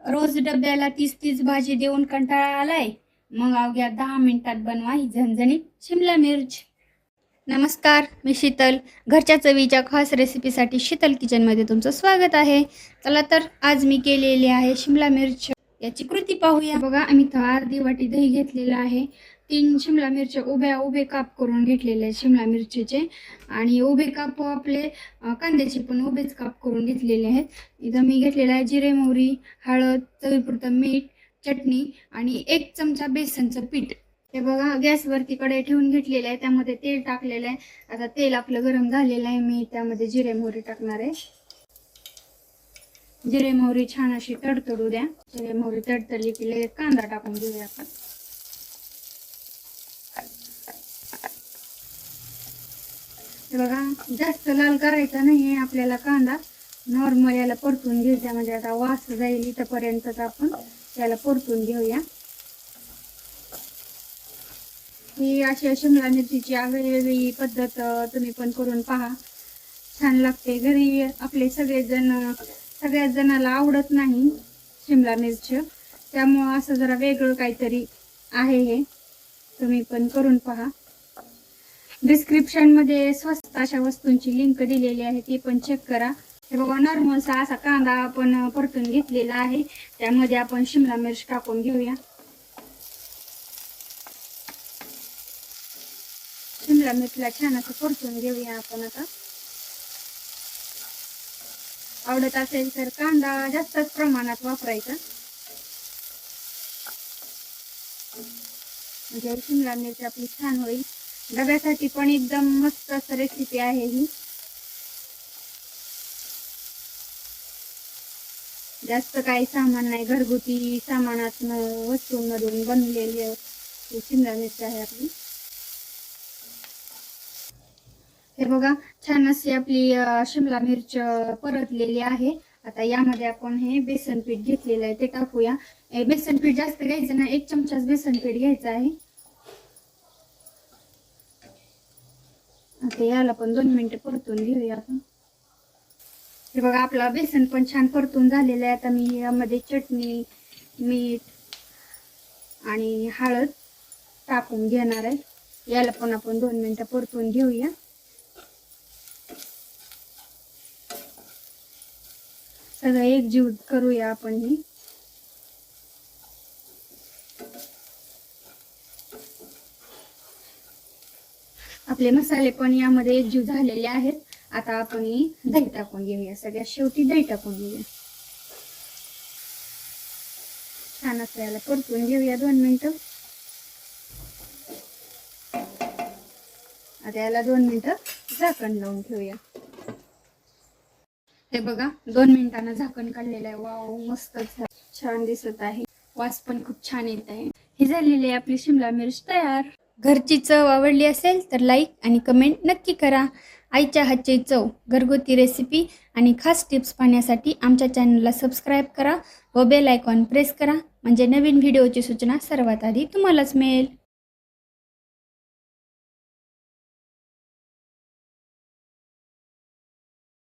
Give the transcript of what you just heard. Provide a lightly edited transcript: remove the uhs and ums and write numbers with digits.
रोज डब्याला 30-30 भाजी देऊन कंटाळा आलाय? मग अवघ्या 10 मिनिटात बनवा ही झणझणीत शिमला मिर्च. नमस्कार, मी शीतल. घरच्या चवीच्या खास रेसिपीसाठी शीतल किचनमध्ये तुमचं स्वागत आहे. चला तर आज मी केलेली आहे शिमला मिर्च. याची कृती पाहूया. बघा, आम्ही इथं अर्धी वाटी दही घेतलेलं आहे. 3 शिमला मिरच्या उभे काप करून घेतलेले आहेत शिमला मिरचीचे. आणि उभे काप आपले कांद्याचे पण उभेच काप करून घेतलेले आहेत. इथं मी घेतलेला आहे जिरे, मोहरी, हळद, चवीपुरतं मीठ, चटणी आणि 1 चमचा बेसनचं पीठ. हे बघा, गॅसवरती कढई ठेवून घेतलेलं आहे. त्यामध्ये तेल टाकलेलं आहे. आता तेल आपलं गरम झालेलं आहे. मी त्यामध्ये जिरे, मोहरी टाकणार आहे. जिरे, मोहरी छान अशी तडतडू द्या. जिरे, मोहरी तडतडली की लगेच कांदा टाकून घेऊया आपण. हे बघा, जास्त लाल करायचा नाही आपल्याला कांदा. नॉर्मल याला परतून घ्यायचा, म्हणजे आता वास जाईल इथपर्यंतच आपण याला परतून घेऊया. ही अशी शिमला मिरचीची वेगवेगळी पद्धत तुम्ही पण करून पहा, छान लागते. घरी आपले सगळ्याच जणाला आवडत नाही शिमला मिरची, त्यामुळं असं जरा वेगळं काहीतरी आहे. हे तुम्ही पण करून पहा. डिस्क्रिप्शन मध्ये स्वस्त अशा वस्तूंची लिंक दिलेली आहे, ती पण चेक करा. हे बघा, नॉर्मलचा असा कांदा आपण परतून घेतलेला आहे. त्यामध्ये आपण शिमला मिर्च टाकून घेऊया. शिमला मिरचीला छान असं परतून घेऊया आपण. आता आवडत असेल तर कांदा जास्तच प्रमाणात वापरायचा, म्हणजे शिमला मिरची आपली छान होईल. डब्यासाठी पण एकदम मस्त असं रेसिपी आहे ही. जास्त काही सामान नाही, घरगुती सामानातून वस्तूंमधून बनलेली शिमला मिरची आहे आपली. हे बघा, छान अशी आपली शिमला मिर्च परतलेली आहे. आता यामध्ये आपण हे बेसन पीठ घेतलेलं आहे ते टाकूया. बेसन पीठ जास्त घ्यायचं नाही, 1 चमचाच बेसन पीठ घ्यायचं आहे. आता याला पण 2 मिनिटं परतून घेऊया आपण. हे बघा, आपला बेसन पण छान परतून झालेलं आहे. आता मी यामध्ये चटणी, मीठ आणि हळद टाकून घेणार आहे. याला पण आपण 2 मिनिटं परतून घेऊया. सगळं एकजीव करूया आपण ही. आपले मसाले पण यामध्ये एकजीव झालेले आहेत. आता आपण ही दही टाकून घेऊया. सगळ्यात शेवटी दही टाकून घेऊया. छान असं याला परतून घेऊया 2 मिनिटं. आता याला 2 मिनिटं झाकण लावून ठेवूया. हे बघा, 2 मिनिटांना झाकण काढलेलं आहे. वाव, मस्त छान दिसत आहे. वास पण खूप छान येत आहे. ही झालेली आहे आपली शिमला मिर्च तयार. घरची चव आवडली असेल तर लाईक आणि कमेंट नक्की करा. आईच्या हातची चव, घरगुती रेसिपी आणि खास टिप्स पाहण्यासाठी आमच्या चॅनलला सबस्क्राईब करा व बेल आयकॉन प्रेस करा, म्हणजे नवीन व्हिडिओची सूचना सर्वात आधी तुम्हालाच मिळेल.